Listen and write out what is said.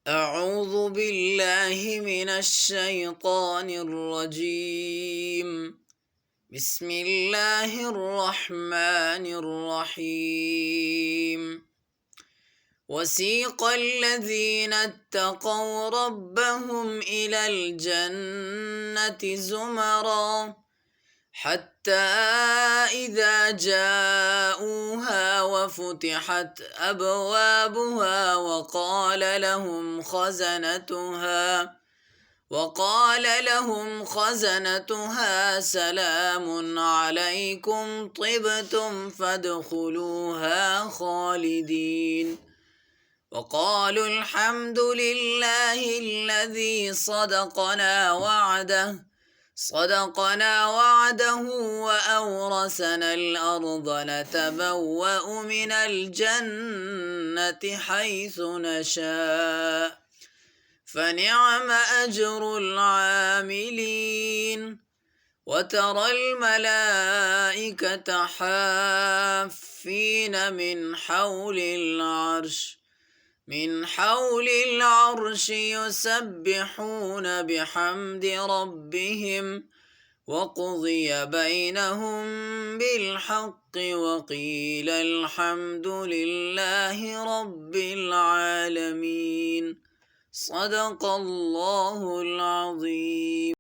أعوذ بالله من الشيطان الرجيم. بسم الله الرحمن الرحيم. وسيق الذين اتقوا ربهم إلى الجنة زمرا حتى إذا جاءوها وفتحت أبوابها وقال لهم خزنتها سلام عليكم طبتم فادخلوها خالدين. وقالوا الحمد لله الذي صدقنا وعده وأورثنا الأرض نتبوأ من الجنة حيث نشاء فنعم أجر العاملين. وترى الملائكة حافين من حول العرش يسبحون بحمد ربهم وقضي بينهم بالحق وقيل الحمد لله رب العالمين. صدق الله العظيم.